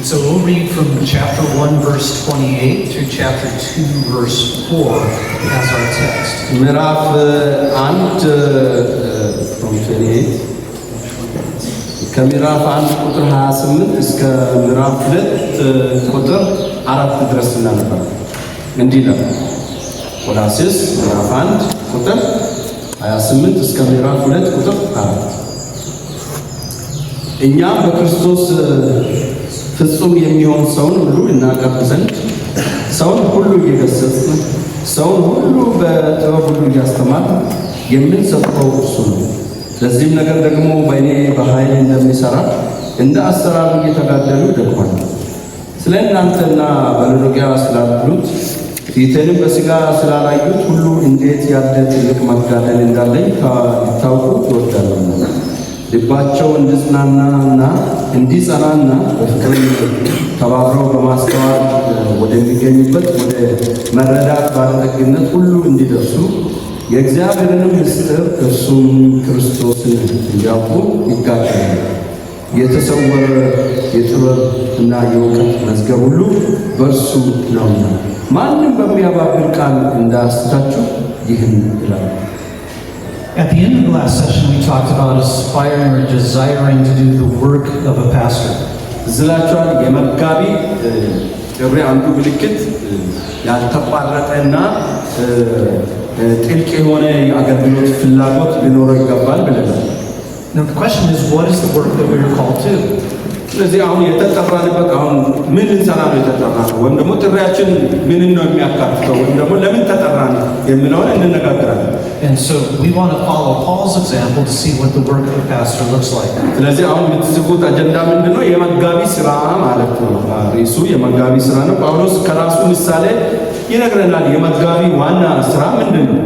So we'll read from chapter 1 verse 28 through chapter 2 verse 4 as our text. ምዕራፍ 1 from 28 ከምዕራፍ 1 ቁጥር 28 እስከ ምዕራፍ 2 ቁጥር 4 ድረስ እናነባለን። እንዲህ ነው። ቆላስይስ ምዕራፍ 1 ቁጥር 28 እስከ ምዕራፍ 2 ቁጥር 4 እኛ በክርስቶስ ፍጹም የሚሆን ሰውን ሁሉ እናቀርብ ዘንድ ሰውን ሁሉ እየገሰጽን ሰውን ሁሉ በጥበብ ሁሉ እያስተማርን የምንሰብከው እርሱ ነው። ለዚህም ነገር ደግሞ በእኔ በኃይል እንደሚሠራ እንደ አሰራሩ እየተጋደሉ ደክሟል። ስለ እናንተና በሎዶቅያ ስላሉት ፊቴንም በሥጋ ስላላዩት ሁሉ እንዴት ያለ ትልቅ መጋደል እንዳለኝ ልታውቁ እወዳለሁና ልባቸው እንዲጽናናና እንዲጸናና በፍቅር ተባብረው በማስተዋል ወደሚገኙበት ወደ መረዳት ባለጠግነት ሁሉ እንዲደርሱ የእግዚአብሔርንም ምስጢር እርሱም ክርስቶስን እንዲያውቁ ይጋደላል። የተሰወረ የጥበብና የእውቀት መዝገብ ሁሉ በእርሱ ነውና ማንም በሚያባብል ቃል እንዳያስታችሁ ይህን ይላል። At the end of the last session, we talked about aspiring or desiring to do the work of a pastor. ዝላቸዋል የመጋቢ ጥሪ አንዱ ምልክት ያልተቋረጠና ጥልቅ የሆነ የአገልግሎት ፍላጎት ሊኖረው ይገባል ብለናል። Now the question is, what is the work that we are called to? ስለዚህ አሁን የተጠራንበት አሁን ምን እንሰራ ነው የተጠራነው? ወይም ደግሞ ጥሪያችን ምን ነው የሚያካትተው? ወይም ደግሞ ለምን ተጠራን የሚለውን እንነጋገራለን። And so we want to follow Paul's example to see what the work of a pastor looks like. ስለዚህ አሁን የምትጽፉት አጀንዳ ምንድነው? የመጋቢ ስራ ማለት ነው። ርዕሱ የመጋቢ ስራ ነው። ጳውሎስ ከራሱ ምሳሌ ይነግረናል። የመጋቢ ዋና ስራ ምንድነው?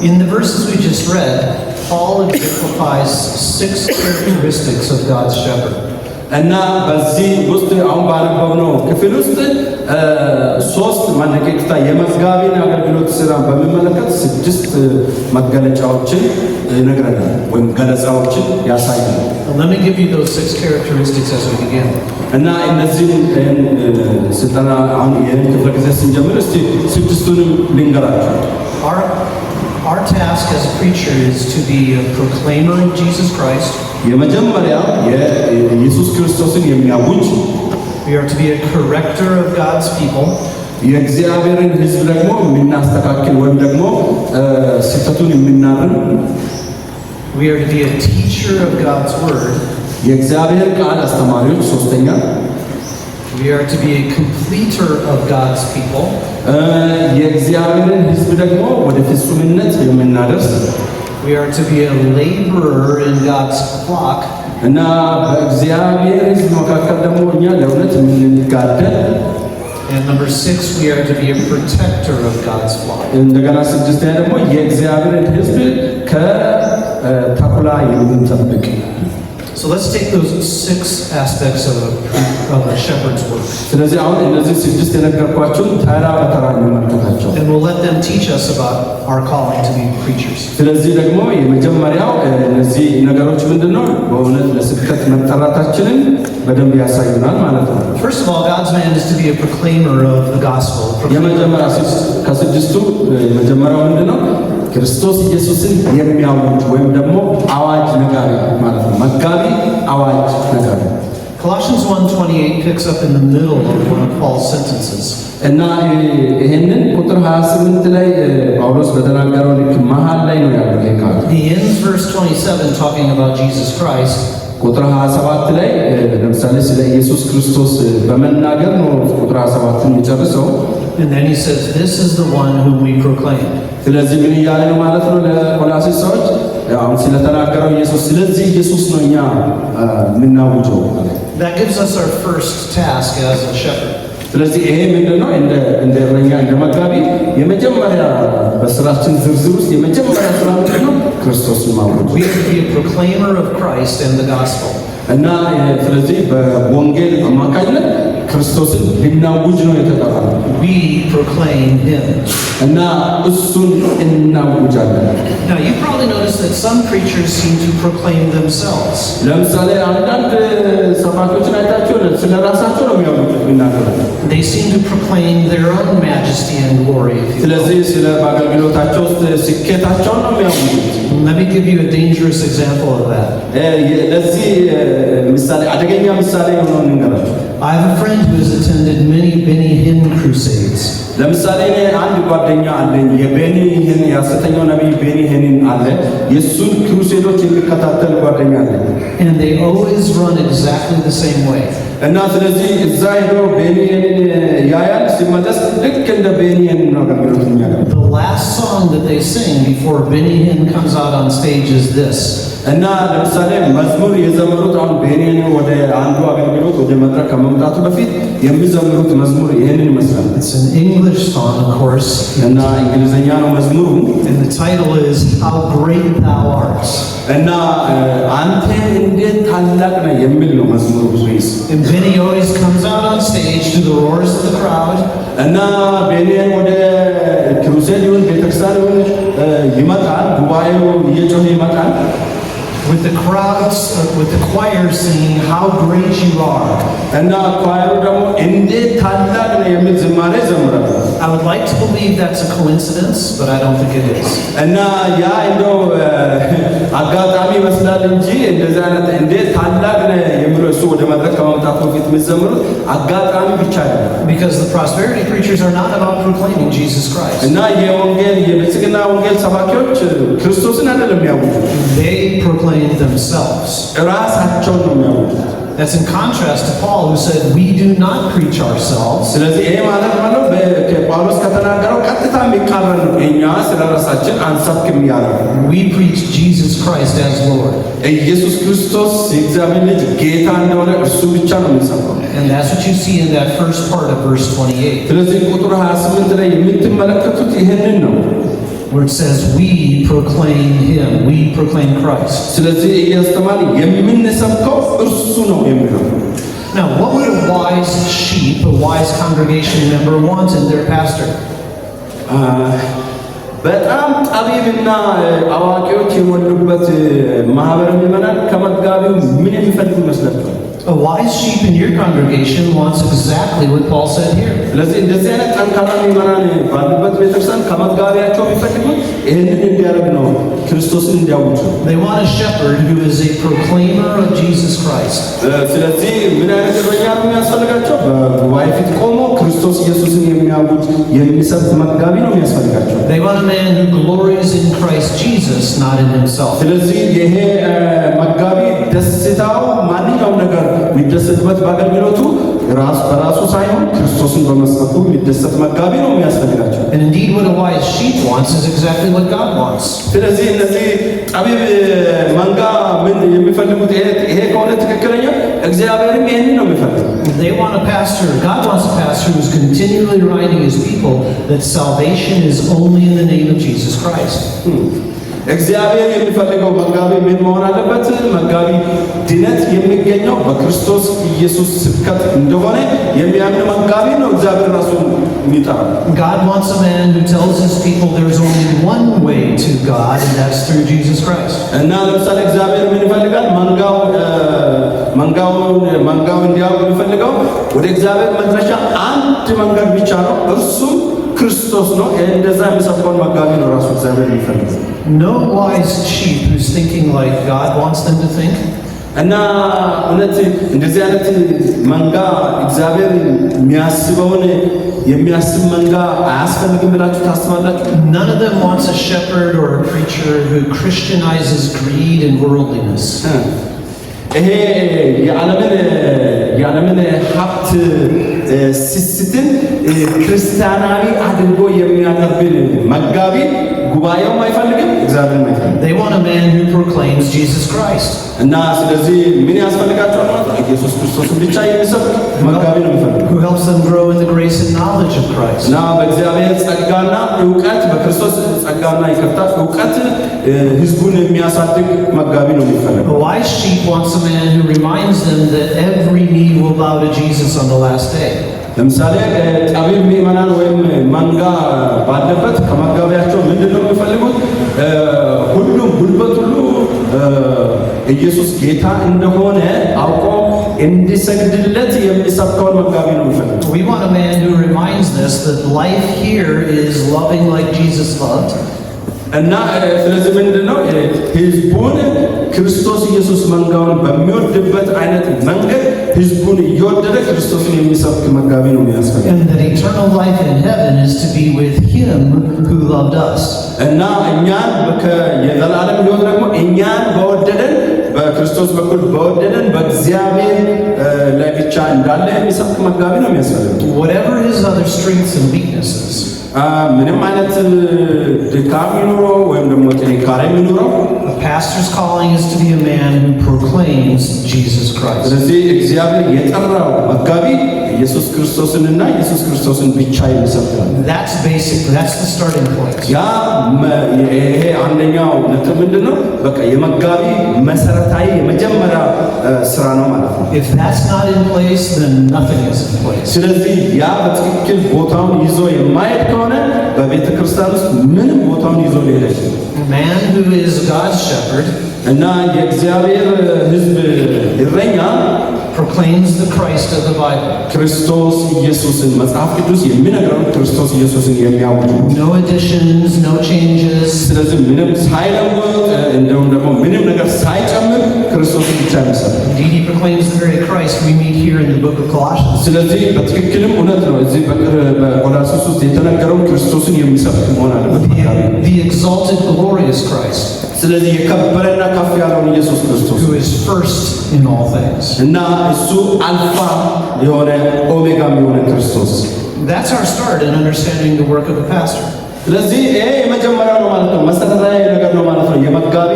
In the verses we just read, Paul exemplifies 6 characteristics of God's shepherd. እና በዚህ ውስጥ አሁን ባነበብነው ክፍል ውስጥ 3 ማነቂታ የመጋቢን አገልግሎት ስራ በሚመለከት 6 መገለጫዎችን ይነግረናል ወይም ገለጻዎችን ያሳያል። Let me give you those 6 characteristics as we begin. እና እነዚህን ስልጠና አሁን ይህን ክፍለ ጊዜ ስንጀምር እስቲ 6ቱንም ልንገራችሁ። Our task as a preacher is to be a proclaimer of Jesus Christ. የመጀመሪያ የኢየሱስ ክርስቶስን የሚያውጅ We are to be a corrector of God's people. የእግዚአብሔርን ሕዝብ ደግሞ የምናስተካክል ወይም ደግሞ ስህተቱን የምናርም We are to be a teacher of God's word. የእግዚአብሔር ቃል አስተማሪዎች ሶስተኛ We are to be a completer of God's people. የእግዚአብሔርን ሕዝብ ደግሞ ወደ ፍጹምነት የምናደርስ We are to be a laborer in God's flock. እና በእግዚአብሔር ሕዝብ መካከል ደግሞ እኛ ለእውነት የምንጋደል And number 6, we are to be a protector of God's flock. እንደገና ስድስተኛ ደግሞ የእግዚአብሔርን ሕዝብ ከተኩላ የምንጠብቅ። So let's take those 6 aspects of a shepherd's work. ስለዚህ አሁን እነዚህ 6 የነገርኳችሁን ተራ በተራ እንመልከታቸው። And we'll let them teach us about our calling to be preachers. ስለዚህ ደግሞ የመጀመሪያው እነዚህ ነገሮች ምንድነው? በእውነት ለስብከት መጠራታችንን በደንብ ያሳዩናል ማለት ነው። First of all, God's man is to be a proclaimer of the gospel. የመጀመሪያ ከስድስቱ የመጀመሪያው ምንድነው? ክርስቶስ ኢየሱስን የሚያውጅ ወይም ደግሞ አዋጅ ነጋሪ ማለት ነው። መጋቢ አዋጅ ነጋሪ። Colossians 1:28 picks up in the middle of one of Paul's sentences. እና ይሄንን ቁጥር 28 ላይ ጳውሎስ በተናገረው ልክ መሃል ላይ ነው ያለው ይሄ ቃል። He ends verse 27 talking about Jesus Christ. ቁጥር 27 ላይ ለምሳሌ ስለ ኢየሱስ ክርስቶስ በመናገር ነው ቁጥር 27ን የሚጨርሰው። And then he says, "This is the one whom we proclaim." ስለዚህ ምን እያለ ነው ማለት ነው? ለቆላስይስ ሰዎች አሁን ስለተናገረው ኢየሱስ ስለዚህ ኢየሱስ ነው እኛ የምናውጀው። That gives us our first task as a shepherd. ስለዚህ ይሄ ምንድነው? እንደ እረኛ እንደ መጋቢ የመጀመሪያ በስራችን ዝርዝር ውስጥ የመጀመሪያ ስራ ምንድነው? ክርስቶስን ማወጅ። We are to be a proclaimer of Christ and the gospel. እና ስለዚህ በወንጌል አማካኝነት ክርስቶስን ልናውጅ ነው የተጠራነው። We proclaim him. እና እሱን እናውጃለን። Now you probably noticed that some preachers seem to proclaim themselves. ለምሳሌ አንዳንድ ሰባኪዎችን አይታችሁ ስለራሳቸው ነው የሚናገሩት። They seem to proclaim their own majesty and glory. ስለዚህ ስለ አገልግሎታቸው ስኬታቸው ነው የሚያውጁት። Let me give you a dangerous example of that. ለዚህ ምሳሌ አደገኛ ምሳሌ የሆነውን እንገራችሁ። I have a friend who has attended many Benny Hinn crusades. ለምሳሌ እኔ አንድ ጓደኛ አለኝ የቤኒ ሂን ያሰተኛው ነብይ ቤኒ ሂንን አለ የሱን ክሩሴዶች የሚከታተል ጓደኛ አለኝ and they always run exactly the same way. እና ስለዚህ እዛ ሄዶ ቤኒ ሂንን ያያል ሲመለስ ልክ እንደ ቤኒ ሂን ነው አገልግሎት የሚያደርገው። The last song that they sing before Benny Hinn comes out on stage is this. እና ለምሳሌ መዝሙር የዘመሩት አሁን ቤኒ ሂን ወደ አንዱ አገልግሎት ወደ መድረክ ከመምጣቱ በፊት የሚዘምሩት መዝሙር ይሄንን ይመስላል። It's an English song, of course. እና እንግሊዘኛ ነው መዝሙሩ And the title is How Great Thou Art. እና አንተ እንዴት ታላቅ ነህ የሚል ነው መዝሙሩ ርዕስ። And Benny always comes out on stage to the roars of the crowd. እና ቤኒ ወደ ክሩሴድ ይሁን ቤተክርስቲያን ይሁን ይመጣል፣ ጉባኤው እየጮኸ ይመጣል። With the crowds, with the choir singing How Great You Are. እና ኳየሩ ደግሞ እንዴት ታላቅ ነህ የሚል ዝማሬ ዘምራል። I would like to believe that's a coincidence, but I don't think it is. እና ያ እንደው አጋጣሚ ይመስላል እንጂ እንደዚህ አይነት እንዴት ታላቅ ነህ የሚለው እሱ ወደ መድረክ ከመምጣቱ በፊት የሚዘምሩት አጋጣሚ ብቻ አይደለም። Because the prosperity preachers are not about proclaiming Jesus Christ. እና የወንጌል የብልጽግና ወንጌል ሰባኪዎች ክርስቶስን አይደለም የሚያውጁት። They proclaim themselves. ራሳቸውን ነው የሚያውጁት። That's in contrast to Paul, who said, "We do not preach ourselves." ስለዚህ ይሄ ማለት ጳውሎስ ከተናገረው ቀጥታ የሚቃረን ነው። እኛ ስለራሳችን አንሰብክም ያለው We preach Jesus Christ as Lord. ኢየሱስ ክርስቶስ የእግዚአብሔር ልጅ ጌታ እንደሆነ እርሱ ብቻ ነው የምንሰብከው። And that's what you see in that first part of verse 28. ስለዚህ ቁጥር 28 ላይ የምትመለከቱት ይሄንን ነው። Where it says, "We proclaim him." We proclaim Christ. ስለዚህ እያስተማርን የምንሰብከው እርሱ ነው የሚለው። Now, what would a wise sheep, a wise congregation member want in their pastor? በጣም ጠቢብና አዋቂዎች የሞሉበት ማህበረ ምዕመናን ከመጋቢው ምን የሚፈልጉ ይመስላችኋል? A wise sheep in your congregation wants exactly what Paul said here. ስለዚህ እንደዚህ አይነት ጠንካራ ምዕመናን ባሉበት ቤተክርስቲያን ከመጋቢያቸው የሚፈልጉት ይህንን እንዲያደርግ ነው፣ ክርስቶስን እንዲያውጁ። They want a shepherd who is a proclaimer of Jesus Christ. ስለዚህ ምን አይነት እረኛ ነው የሚያስፈልጋቸው? በጉባኤ ፊት ቆሞ ክርስቶስ ኢየሱስን የሚያውጅ የሚሰብክ መጋቢ ነው የሚያስፈልጋቸው። They want a man who glories in Christ Jesus, not in himself. ስለዚህ ይሄ መጋቢ ደስታው ማንኛውም ነገር የሚደሰትበት በአገልግሎቱ በራሱ ሳይሆን ክርስቶስን በመስበኩ የሚደሰት መጋቢ ነው የሚያስፈልጋቸው። And indeed, what a wise sheep wants is exactly what God wants. ስለዚህ እነዚህ ጠቢብ መንጋ ምን የሚፈልጉት ይሄ ከሆነ ትክክለኛ እግዚአብሔርም ይሄንን ነው የሚፈልገው። They want a pastor, God wants a pastor who is continually reminding his people that salvation is only in the name of Jesus Christ. እግዚአብሔር የሚፈልገው መጋቢ ምን መሆን አለበት? መጋቢ ድነት የሚገኘው በክርስቶስ ኢየሱስ ስብከት እንደሆነ የሚያምን መጋቢ ነው እግዚአብሔር ራሱ የሚጠራው። God wants a man who tells his people there's only one way to God, and that's through Jesus Christ. እና ለምሳሌ እግዚአብሔር ምን ይፈልጋል? መንጋው እንዲያውቅ የሚፈልገው ወደ እግዚአብሔር መድረሻ አንድ መንገድ ብቻ ነው፣ እርሱም ክርስቶስ ነው። እንደዛ የሚሰብከውን መጋቢ ነው ራሱ እግዚአብሔር የሚፈልገው። No wise sheep who's thinking like God wants them to think. እና እውነት እንደዚህ አይነት መንጋ እግዚአብሔር የሚያስበውን የሚያስብ መንጋ አያስፈልግም ብላችሁ ታስባላችሁ? None of them wants a shepherd or a preacher who Christianizes greed and worldliness. ይሄ የዓለምን ሀብት ስስትን ክርስቲያናዊ አድርጎ የሚያቀርብን መጋቢ ጉባኤውም አይፈልግም፣ እግዚአብሔርም አይፈልግም። They want a man who proclaims Jesus Christ. እና ስለዚህ ምን ያስፈልጋቸዋል ማለት ነው? ኢየሱስ ክርስቶስን ብቻ የሚሰብክ መጋቢ ነው የሚፈልገው። Who helps them grow in the grace and knowledge of Christ. እና በእግዚአብሔር ጸጋና እውቀት በክርስቶስ ጸጋ ጸጋና ይቅርታ ዕውቀት ህዝቡን የሚያሳድግ መጋቢ ነው የሚፈልገው። A wise sheep wants a man who reminds them that every knee will bow to Jesus on the last day. ለምሳሌ ጠቢብ ምዕመናን ወይም መንጋ ባለበት ከመጋቢያቸው ምንድነው የሚፈልጉት? ሁሉም ጉልበት ሁሉ ኢየሱስ ጌታ እንደሆነ አውቆ እንዲሰግድለት የሚሰብከውን መጋቢ ነው የሚፈልጉት። We want a man who reminds us that life here is loving like Jesus loved. እና ስለዚህ ምንድነው ህዝቡን ክርስቶስ ኢየሱስ መንጋውን በሚወድበት አይነት መንገድ ህዝቡን እየወደደ ክርስቶስን የሚሰብክ መጋቢ ነው የሚያስፈልገው። And that eternal life in heaven is to be with him who loved us. እና እኛን የዘላለም ህይወት ደግሞ እኛን በወደደን በክርስቶስ በኩል በወደደን በእግዚአብሔር ላይ ብቻ እንዳለ የሚሰብክ መጋቢ ነው የሚያስፈልገው። Whatever his other strengths and weaknesses, ምንም አይነት ድካም ይኑረው ወይም ደግሞ ጥንካሬ ይኑረው፣ the pastor's calling is to be a man who proclaims Jesus Christ. ስለዚህ እግዚአብሔር የጠራው መጋቢ ኢየሱስ ክርስቶስንና ኢየሱስ ክርስቶስን ብቻ የሚሰብክ ነው። That's basic. That's the starting point. ያ ይሄ አንደኛው ነጥብ ምንድነው? በቃ የመጋቢ መሰረታዊ የመጀመሪያ ስራ ነው ማለት ነው። If that's not in place, then nothing is in place. ስለዚህ ያ በትክክል ቦታውን ይዞ የማይሄድ ከሆነ በቤተ ክርስቲያን ውስጥ ምንም ቦታውን ይዞ ሊሄድ አይችልም። A man who is God's shepherd እና የእግዚአብሔር ሕዝብ እረኛ proclaims the Christ of the Bible. ክርስቶስ ኢየሱስን መጽሐፍ ቅዱስ የሚነግረውን ክርስቶስ ኢየሱስን የሚያውጁ No additions, no changes. ስለዚህ ምንም ሳይለወጥ እንደውም ደግሞ ምንም ነገር ሳይጨምር ክርስቶስን ብቻ የሚሰብክ Indeed, he proclaims the very Christ we meet here in the book of Colossians. ስለዚህ በትክክልም እውነት ነው። እዚህ በቆላስይስ ውስጥ የተነገረውን ክርስቶስን የሚሰብክ መሆን አለበት። The exalted, glorious Christ, ስለዚህ የከበረና ከፍ ያለውን ኢየሱስ ክርስቶስ who is first in all things. እና እሱ አልፋ የሆነ ኦሜጋ የሆነ ክርስቶስ። That's our start in understanding the work of the pastor. ስለዚህ ይሄ የመጀመሪያው ነው ማለት ነው። መሰረታዊ ነገር ነው ማለት ነው። የመጋቢ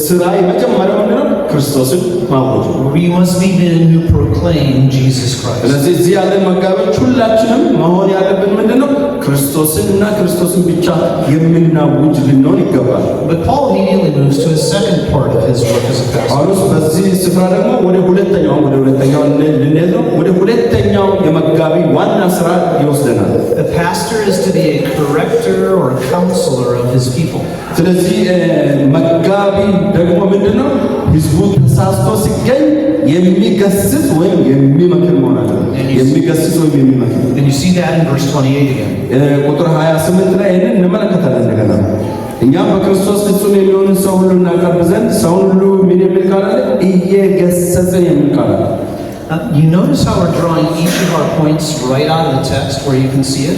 ስራ የመጀመሪያው ምንድነው? ክርስቶስን ማወጅ። We must be men who proclaim Jesus Christ. ስለዚህ እዚህ ያለን መጋቢዎች ሁላችንም መሆን ያለብን ምንድነው? ክርስቶስን እና ክርስቶስን ብቻ የምናውጅ ልንሆን ይገባል። But Paul immediately moves to his second part of his work as a pastor. ጳውሎስ በዚህ ስፍራ ደግሞ ወደ ሁለተኛው ልንሄድ ነው። ወደ ሁለተኛው የመጋቢ ዋና ስራ ይወስደናል። The pastor is to be a corrector or a counselor of his people. ስለዚህ መጋቢ ደግሞ ምንድነው? ህዝቡ ተሳስቶ ሲገኝ የሚገስጽ ወይም የሚመክር መሆን አለበት። የሚገስጽ ወይም የሚመክር። And you see that in verse 28 again. ቁጥር 28 ላይ ይህንን እንመለከታለን። እንደገና እኛም በክርስቶስ ፍጹም የሚሆንን ሰው ሁሉ እናቀርብ ዘንድ ሰውን ሁሉ ምን የሚል ቃል አለ? እየገሰጽን የሚል ቃል አለ። You notice how we're drawing each of our points right out of the text where you can see it?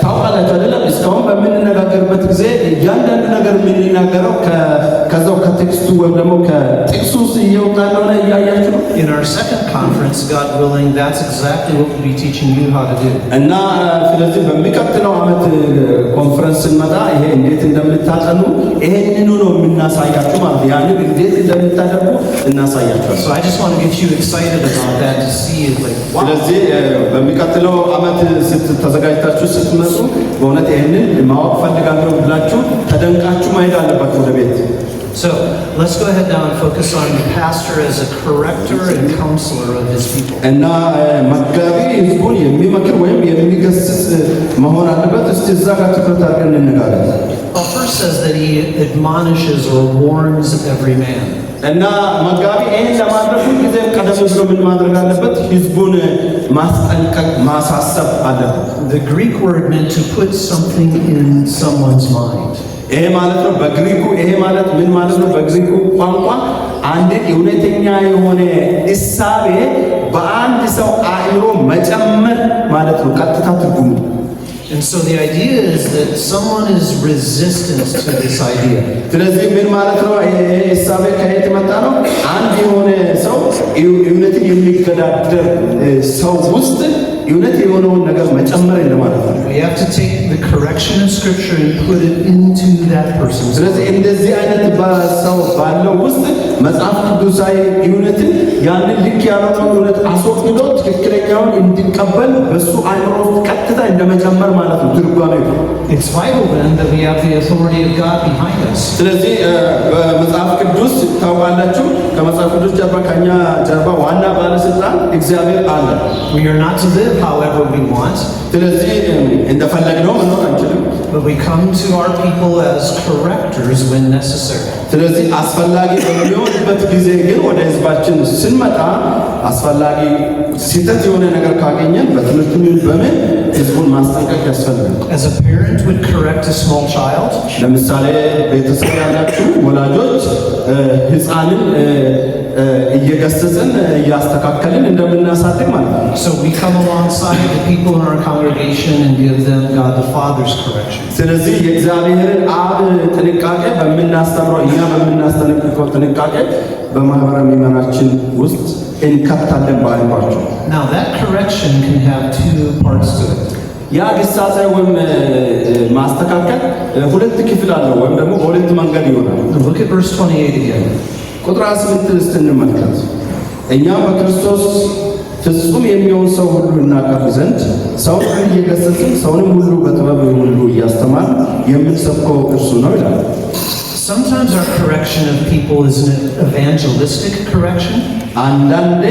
ታውቃላችሁ አይደለም? እስካሁን በምንነጋገርበት ጊዜ እያንዳንዱ ነገር የምንናገረው ከዛው ከቴክስቱ ወይም ደግሞ ከጥቅሱ ውስጥ እየወጣ እንደሆነ እያያችሁ ነው። In our second conference, God willing, that's exactly what we'll be teaching you how to do. እና ስለዚህ በሚቀጥለው ዓመት ኮንፈረንስ ስንመጣ ይሄ እንዴት እንደምታጠኑ ይሄንኑ ነው የምናሳያችሁ ማለት ያንን እንዴት እንደምታደርጉ እናሳያችኋል። So I just want to get you excited about that to see like wow. ስለዚህ በሚቀጥለው ዓመት ተዘጋጅታችሁ ስትመጡ በእውነት ይሄንን ማወቅ ፈልጋለሁ ብላችሁ ተደንቃችሁ ማሄድ አለባችሁ ወደ ቤት። So let's go ahead now and focus on the pastor as a corrector and counselor of his people. እና መጋቢ ህዝቡን የሚመክር ወይም የሚገስጽ መሆን አለበት። እስቲ እዛ ጋር ትኩረት አድርገን እንነጋገር። Well, first says that he admonishes or warns every man. እና መጋቢ ይሄን ለማድረግ ሁልጊዜ ቀደም ብሎ ምን ማድረግ አለበት? ህዝቡን ማስጠንቀቅ ማሳሰብ አለበት። The Greek word meant to put something in someone's mind. ይሄ ማለት ነው በግሪኩ ይሄ ማለት ምን ማለት ነው? በግሪኩ ቋንቋ አንድ እውነተኛ የሆነ እሳቤ በአንድ ሰው አእምሮ መጨመር ማለት ነው ቀጥታ ትርጉሙ። And so the idea is that someone is resistant to this idea. ስለዚህ ምን ማለት ነው? ይሄ እሳቤ ከየት መጣ ነው? አንድ የሆነ ሰው እውነትን የሚገዳደር ሰው ውስጥ እውነት የሆነውን ነገር መጨመር እንደማለት ነው። We have to take the correction of Scripture and put it into that person's ስለዚህ እንደዚህ አይነት በሰው ባለው ውስጥ መጽሐፍ ቅዱሳዊ እውነትን ያንን ልክ ያልሆነውን እውነት አስወግዶ ትክክለኛውን እንዲቀበል በሱ አእምሮ ውስጥ ቀጥታ እንደመጨመር ማለት ነው ትርጓሜው። It's vital then that we have the authority of God behind us. ስለዚህ በመጽሐፍ ቅዱስ ታውቃላችሁ ከመጽሐፍ ቅዱስ ጀርባ ከኛ ጀርባ ዋና ባለስልጣን እግዚአብሔር አለ። We are not to live however we want. ስለዚህ እንደፈለግነው መኖር አንችልም። But we come to our people as correctors when necessary. ስለዚህ አስፈላጊ በሚሆንበት ጊዜ ግን ወደ ህዝባችን ስንመጣ አስፈላጊ ስህተት የሆነ ነገር ካገኘን በትምህርት ምን በምን ህዝቡን ማስጠንቀቅ ያስፈልጋል። As a parent would correct a small child, ለምሳሌ ቤተሰብ ያላችሁ ወላጆች ህፃንን እየገሰጽን እያስተካከልን እንደምናሳድግ ማለት ነው። so we come alongside the people in our congregation and give them God the Father's correction. ስለዚህ የእግዚአብሔርን አብ ጥንቃቄ በምናስተምረው እኛ በምናስተነቅቀው ጥንቃቄ በማህበረ ምዕመናችን ውስጥ እንከታለን ባልኳቸው። Now that correction can have two parts to it. ያ ግሳጼ ወይም ማስተካከል ሁለት ክፍል አለው ወይም ደግሞ በሁለት መንገድ ይሆናል። Look at verse 28 again. ቁጥር 8 እንመልከት። እኛ በክርስቶስ ፍጹም የሚሆን ሰው ሁሉ እናቀርብ ዘንድ ሰውን ሁሉ እየገሰጽን ሰውንም ሁሉ በጥበብ ሁሉ እያስተማር የምንሰብከው እርሱ ነው ይላል። Sometimes our correction of people is an evangelistic correction. አንዳንዴ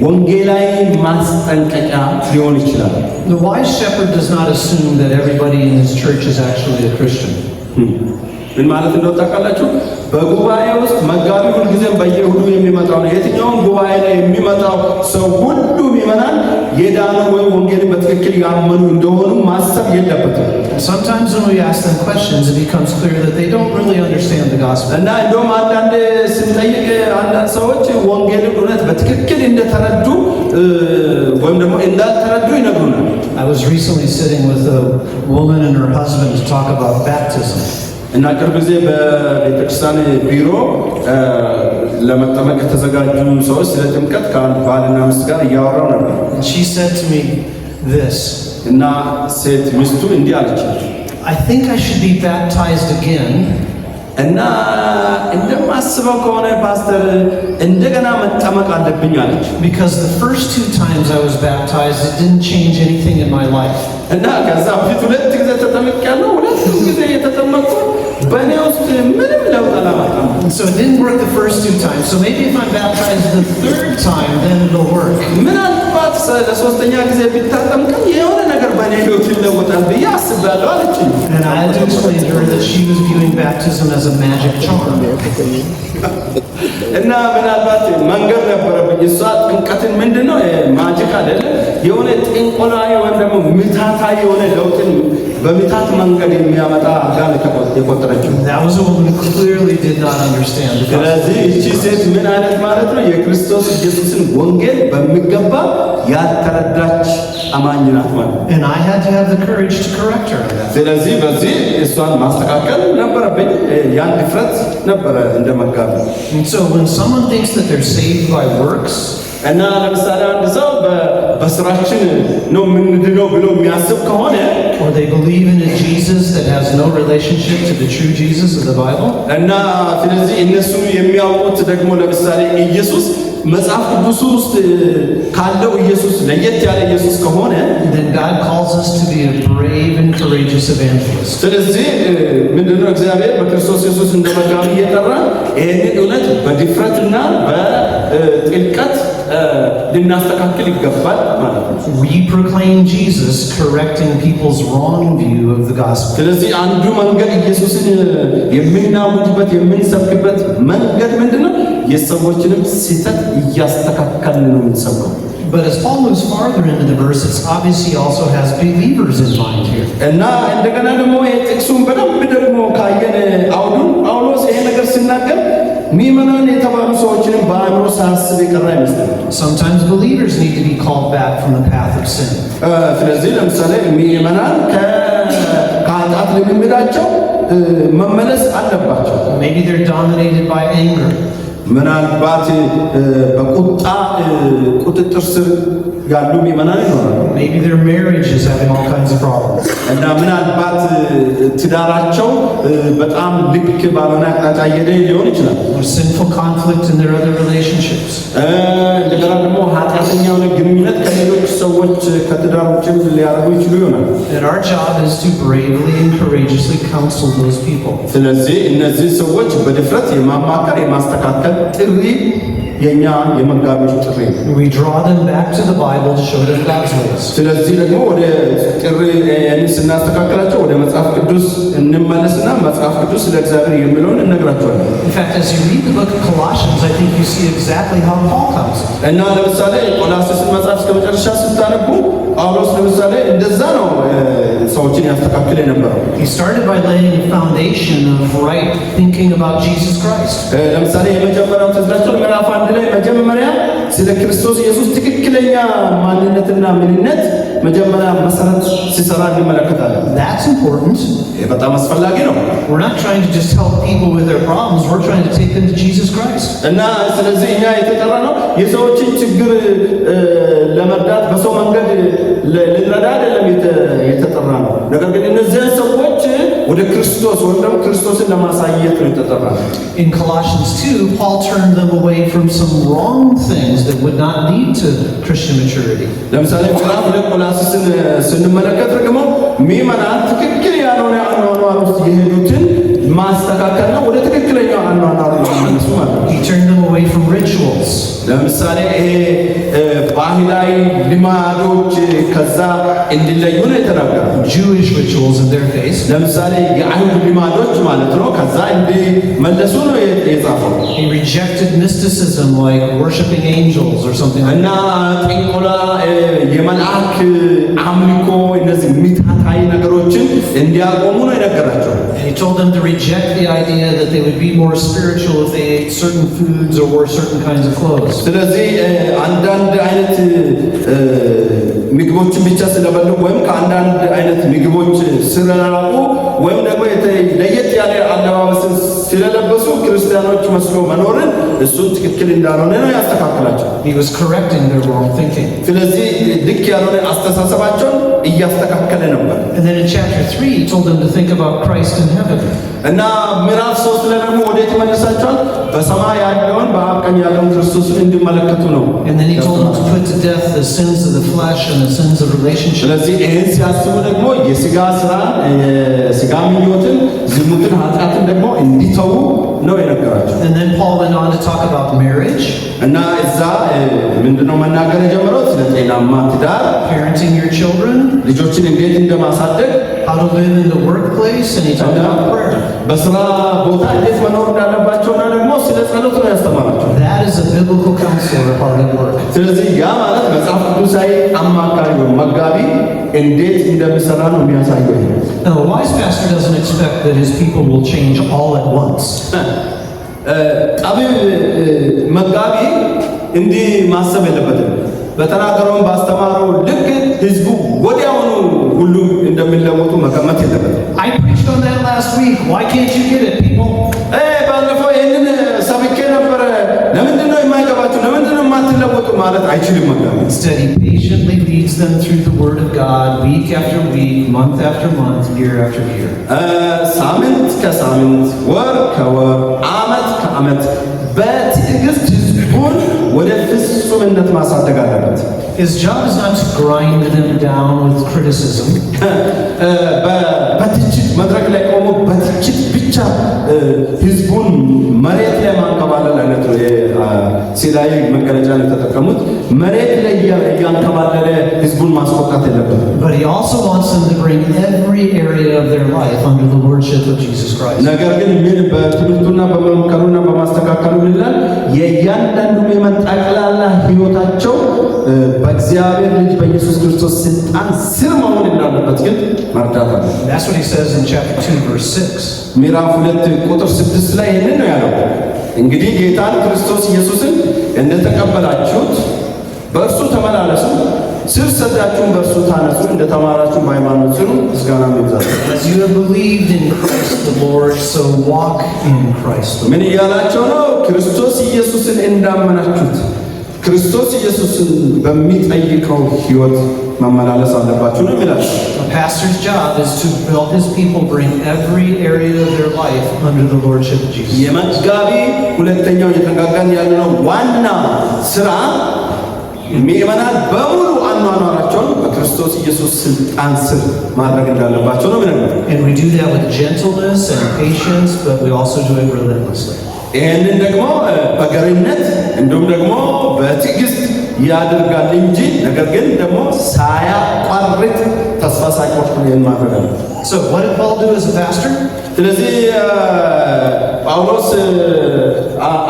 ወንጌላዊ ማስጠንቀቂያ ሊሆን ይችላል። The wise shepherd does not assume that everybody in his church is actually a Christian. ምን ማለት እንደው ታውቃላችሁ? በጉባኤ ውስጥ መጋቢ ሁልጊዜም በየእሁዱ የሚመጣው ነው። የትኛውም ጉባኤ ላይ የሚመጣው ሰው ሁሉ ይመናል የዳኑ ወይም ወንጌልን በትክክል ያመኑ እንደሆኑ ማሰብ የለበትም። Sometimes when we ask them questions, it becomes clear that they don't really understand the gospel. እና እንደውም አንዳንድ ስንጠይቅ አንዳንድ ሰዎች ወንጌልን እውነት በትክክል እንደተረዱ ወይም ደግሞ እንዳልተረዱ ይነግሩናል። I was recently sitting with a woman and her husband to talk about baptism. እና ቅርብ ጊዜ በቤተክርስቲያን ቢሮ ለመጠመቅ የተዘጋጁ ሰዎች ስለ ጥምቀት ከአንድ ባልና ሚስት ጋር እያወራው ነበር። She said to me this. እና ሴት ሚስቱ እንዲህ አለች፣ I think I should be baptized again. እና እንደማስበው ከሆነ ፓስተር እንደገና መጠመቅ አለብኝ አለች። Because the first two times I was baptized, it didn't change anything in my life. እና ከዛ በፊት ሁለት ጊዜ ተጠምቄያለሁ። ሁለት ጊዜ የተጠመቅኩት በእኔ ውስጥ ምንም ለውጥ አላመጣም። So it didn't work the first two times. So maybe if I'm baptized the third time, then it'll work. ምናልባት ለሶስተኛ ጊዜ ቢታጠምቅም የሆነ ነገር በእኔ ሕይወት ይለወጣል ብዬ አስባለሁ አለችኝ። And I had to explain to her that she was viewing baptism as a magic charm. እና ምናልባት መንገድ ነበረብኝ። እሷ ጥምቀትን ምንድነው ማጂክ አይደለም የሆነ ጥንቆላዊ ወይም ደግሞ ምታታዊ የሆነ ለውጥን በምታት መንገድ የሚያመጣ ጋር የቆጠረችው። That was a woman who clearly did not understand the gospel. ስለዚህ እቺ ሴት ምን አይነት ማለት ነው የክርስቶስ ኢየሱስን ወንጌል በሚገባ ያልተረዳች አማኝ ናት ማለት ነው። And I had to have the courage to correct her on that. ስለዚህ በዚህ እሷን ማስተካከል ነበረብኝ። ያን ድፍረት ነበረ እንደመጋቢ። And so when someone thinks that they're saved by works, እና ለምሳሌ አንድ ሰው በስራችን ነው ምንድነው ብሎ የሚያስብ ከሆነ or they believe in a Jesus that has no relationship to the true Jesus of the Bible, እና ስለዚህ እነሱ የሚያውቁት ደግሞ ለምሳሌ ኢየሱስ መጽሐፍ ቅዱስ ውስጥ ካለው ኢየሱስ ለየት ያለ ኢየሱስ ከሆነ then God calls us to be a brave and courageous evangelist. ስለዚህ ምንድነው እግዚአብሔር በክርስቶስ ኢየሱስ እንደ መጋቢ እየጠራ ይህንን እውነት በድፍረትና በጥልቀት ልናስተካክል ይገባል ማለት ነው። We proclaim Jesus correcting people's wrong view of the gospel. ስለዚህ አንዱ መንገድ ኢየሱስን የምናውጅበት የምንሰብክበት መንገድ ምንድነው? የሰዎችንም ስህተት እያስተካከልን ነው የምንሰብከው። But as Paul moves farther into the verse, it's obvious he also has believers in mind here. እና እንደገና ደግሞ የጥቅሱን በደንብ ደግሞ ካየን አውዱን ጳውሎስ ይሄ ነገር ሲናገር ምዕመናን የተባሉ ሰዎችንም በአእምሮ ሳያስብ የቀረ አይመስልም። Sometimes believers need to be called back from the path of sin. ስለዚህ ለምሳሌ ምዕመናን ከኃጢአት ልምምዳቸው መመለስ አለባቸው። Maybe they're dominated by anger. ምናልባት በቁጣ ቁጥጥር ስር ያሉ ምዕመናን ይኖራሉ። Maybe their marriage is having all kinds of problems. እና ምናልባት ትዳራቸው በጣም ልክ ባልሆነ አቅጣጫ እየሄደ ሊሆን ይችላል። Or sinful conflict in their other relationships. እንደገና ደግሞ ኃጢአተኛ የሆነ ግንኙነት ከሌሎች ሰዎች ከትዳር ውጭም ሊያደርጉ ይችሉ ይሆናል። And our job is to bravely and courageously counsel those people. ስለዚህ እነዚህ ሰዎች በድፍረት የማማከር የማስተካከል ጥሪ የኛ የመጋቢዎች ጥሪ ነው። We draw them back to the Bible to show them God's ways. ስለዚህ ደግሞ ወደ ጥሪ ስናስተካከላቸው ወደ መጽሐፍ ቅዱስ እንመለስና መጽሐፍ ቅዱስ ስለ እግዚአብሔር የሚለውን እንነግራቸዋለን። In fact, as you read the book of Colossians, I think you see exactly how Paul counsels. እና ለምሳሌ ቆላስይስን መጽሐፍ እስከ መጨረሻ ስታነቡ ጳውሎስ ለምሳሌ እንደዛ ነው ሰዎችን ያስተካክል የነበረው። He started by laying the foundation of right thinking about Jesus Christ. ለምሳሌ የመጀመሪያው ትዝታቸው ምዕራፍ 1 ላይ መጀመሪያ ስለ ክርስቶስ ኢየሱስ ትክክለኛ ማንነትና ምንነት መጀመሪያ መሰረት ሲሰራ እንመለከታለን። That's important. በጣም አስፈላጊ ነው። We're not trying to just help people with their problems. We're trying to take them to Jesus Christ. እና ስለዚህ እኛ የተጠራ ነው የሰዎችን ችግር ለመርዳት በሰው መንገድ ልንረዳ አይደለም የተጠራ ነው። ነገር ግን እነዚያን ሰዎች ወደ ክርስቶስ ወይም ደግሞ ክርስቶስን ለማሳየት ነው የተጠራ ነው። In Colossians 2, Paul turned them away from some wrong things that would not lead to Christian maturity. ለምሳሌ ምዕራፍ ቆላስይስን ስንመለከት ደግሞ ምዕመናን ትክክል ያልሆነ አኗኗር ውስጥ የሄዱትን ማስተካከልና ወደ ትክክለኛው አኗኗር ማመለሱ ማለት ነው። He turned them away from rituals. ለምሳሌ ባህላዊ ልማዶች ከዛ እንዲለዩ ነው የተናገረው። Jewish rituals in their case. ለምሳሌ የአይሁድ ልማዶች ማለት ነው ከዛ እንዲመለሱ ነው የጻፈው። He rejected mysticism like worshiping angels or something like እና ጥንቆላ የመልአክ አምልኮ እነዚህ ሚታታዊ ነገሮችን እንዲያቆሙ ነው የነገራቸው። And he told them to reject the idea that they would be more spiritual if they ate certain foods or wore certain kinds of clothes. ስለዚህ አንዳንድ አይነት ምግቦችን ብቻ ስለበሉ ወይም ከአንዳንድ አይነት ምግቦች ስለራቁ ወይም ደግሞ ለየት ያለ አለባበስን ስለለበሱ ክርስቲያኖች መስሎ መኖርን እሱን ትክክል እንዳልሆነ ነው ያስተካከላቸው። He was correcting their wrong thinking. ስለዚህ ልክ ያልሆነ አስተሳሰባቸውን እያስተካከለ ነበር። And then in chapter 3, he told them to think about Christ in heaven. እና ምዕራፍ 3 ላይ ደግሞ ወዴት ይመልሳቸዋል? በሰማይ ያለውን በአብ ቀኝ ያለውን ክርስቶስን እንዲመለከቱ ነው። And then he told them to put to death the sins of the flesh and the sins of relationships. ስለዚህ ይህን ሲያስቡ ደግሞ የሥጋ ስራ የሥጋ ምኞትን፣ ዝሙትን፣ ኃጢአትን ደግሞ እንዲተዉ ነው የነገራቸው። And then Paul went on to talk about marriage, እና እዛ ምንድነው መናገር የጀመረው? ስለ ጤናማ ትዳር፣ parenting your children, ልጆችን እንዴት እንደማሳደግ፣ how to live in the workplace, and he talked about prayer. በስራ ቦታ እንዴት መኖር እንዳለባቸውና ደግሞ ስለ ጸሎት ነው ያስተማራቸው። That is a biblical counselor hard at work. ስለዚህ ያ ማለት መጽሐፍ ቅዱሳዊ አማካሪ ነው፣ መጋቢ እንዴት እንደሚሰራ ነው የሚያሳየው። Now, a wise pastor doesn't expect that his people will change all at once. ጠቢብ መጋቢ እንዲህ ማሰብ የለበትም። በተናገረውን ባስተማረው ልክ ህዝቡ ወዲያውኑ ሁሉም እንደሚለወጡ መገመት የለበትም። I preached on that last week. Why can't you get it, people? ባለፈው ይህንን ሰብኬ ነበረ፣ ለምንድን ነው የማይገባችሁ? ለምንድን ነው የማትለወጡ ማለት አይችልም መጋቢ። Instead, he patiently leads them through the Word of God, week after week, month after month, year after year. ሳምንት ከሳምንት፣ ወር ከወር፣ ዓመት ከዓመት በትዕግስት ህዝቡን ወደ ፍጹምነት ማሳደግ አለበት። His job is not to grind them down with criticism. በትችት መድረክ ላይ ቆሞ በትችት ብቻ ህዝቡን መሬት ላይ ማንከባለል አይነት ነው። ሲላይ መገለጫ ነው የተጠቀሙት። መሬት ላይ እያንከባለለ ህዝቡን ማስቆጣት የለበትም። But he also wants them to bring every area of their life under the lordship of Jesus Christ. ነገር ግን ምን በትምህርቱና በመምከሩና በማስተካከሉ ይላል የእያንዳንዱ የመጠቅላላ ህይወታቸው በእግዚአብሔር ልጅ በኢየሱስ ክርስቶስ ስልጣን ስር መሆን እንዳለበት ግን መርዳት አለ። That's what he says in chapter 2, verse 6. ምዕራፍ 2 ቁጥር 6 ላይ ይህንን ነው ያለው። እንግዲህ ጌታን ክርስቶስ ኢየሱስን እንደተቀበላችሁት በእርሱ ተመላለሱ፣ ስር ሰዳችሁን በእርሱ ታነጹ እንደተማራችሁ በሃይማኖት ጽኑ ምስጋናም ይብዛላችሁ። As you have believed in Christ the Lord, so walk in Christ the Lord. ምን እያላቸው ነው? ክርስቶስ ኢየሱስን እንዳመናችሁት ክርስቶስ ኢየሱስን በሚጠይቀው ሕይወት መመላለስ አለባችሁ ነው የሚላል። A pastor's job is to help his people bring every area of their life under the lordship of Jesus. የመጋቢ ሁለተኛው እየተነጋገርን ያለነው ዋና ስራ ምእመናን በሙሉ አኗኗራቸውን በክርስቶስ ኢየሱስ ስልጣን ስር ማድረግ እንዳለባቸው ነው የሚነግረው። And we do that with gentleness and patience, but we also do it relentlessly. ይህንን ደግሞ በገርነት እንዲሁም ደግሞ በትዕግስት ያደርጋል እንጂ ነገር ግን ደግሞ ሳያቋርጥ ተስፋ ሳይቆርጥ ማድረግ ነው። So what did Paul do as a pastor? ስለዚህ ጳውሎስ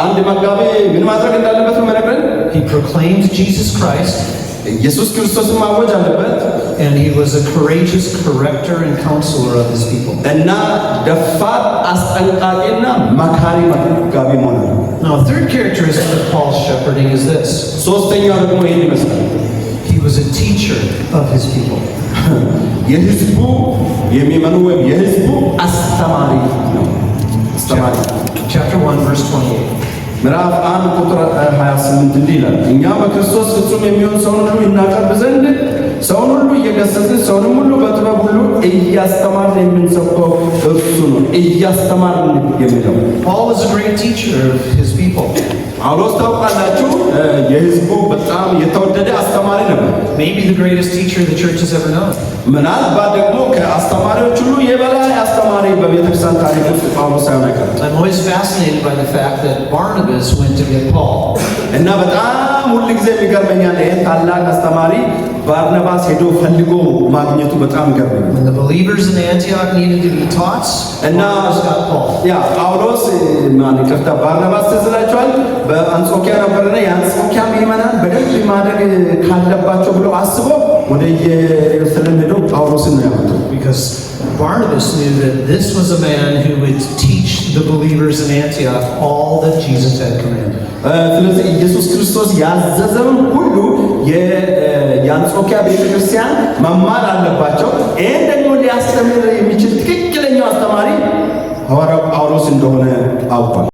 አንድ መጋቢ ምን ማድረግ እንዳለበት ነው የሚነግረን። He proclaimed Jesus Christ. ኢየሱስ ክርስቶስን ማወጅ አለበት። And he was a courageous corrector and counselor of his people. እና ደፋር አስጠንቃቂና መካሪ መጋቢ መሆን ነው። Now, a third characteristic of Paul's shepherding is this. ሶስተኛው ደግሞ ይህን ይመስላል። He was a teacher of his people. የህዝቡ የሚመኑ ወይም የህዝቡ አስተማሪ ነው። አስተማሪ Chapter 1, verse 28. ምዕራፍ 1 ቁጥር 28 እንዲህ ይላል፣ እኛ በክርስቶስ ፍጹም የሚሆን ሰውን ሁሉ እናቀርብ ዘንድ ሰውን ሁሉ እየገሰጽን ሰውንም ሁሉ በጥበብ ሁሉ እያስተማርን የምንሰብከው እርሱ ነው። እያስተማርን የሚለው Paul was a great teacher of his people. ጳውሎስ ታውቃላችሁ የህዝቡ በጣም የተወደደ አስተማሪ ነበር። Maybe the greatest teacher the church has ever known. ምናልባት ደግሞ ከአስተማሪዎች ሁሉ የበላይ አስተማሪ በቤተክርስቲያን ታሪክ ውስጥ ጳውሎስ ሳይሆን አይቀርም። I'm always fascinated by the fact that Barnabas went to get Paul. እና በጣም ሁልጊዜ የሚገርመኛል ይሄን ታላቅ አስተማሪ ባርናባስ ሄዶ ፈልጎ ማግኘቱ በጣም ይገርመኛል። When the believers in Antioch needed to be taught, Barnabas got Paul. ያ ጳውሎስ ይቅርታ ባርናባስ ትዝ ይላችኋል በአንጾኪያ ነበርና የአንጾኪያ ምዕመናን በደንብ ማድረግ ካለባቸው ብሎ አስቦ ወደ ኢየሩሳሌም ሄዶ ጳውሎስን ነው ያመጣው። Because Barnabas knew that this was a man who would teach the believers in Antioch all that Jesus had commanded. ስለዚህ ኢየሱስ ክርስቶስ ያዘዘውን ሁሉ የአንጾኪያ ቤተክርስቲያን መማር አለባቸው። ይህን ደግሞ ሊያስተምር የሚችል ትክክለኛው አስተማሪ ሐዋርያው ጳውሎስ እንደሆነ አውቋል።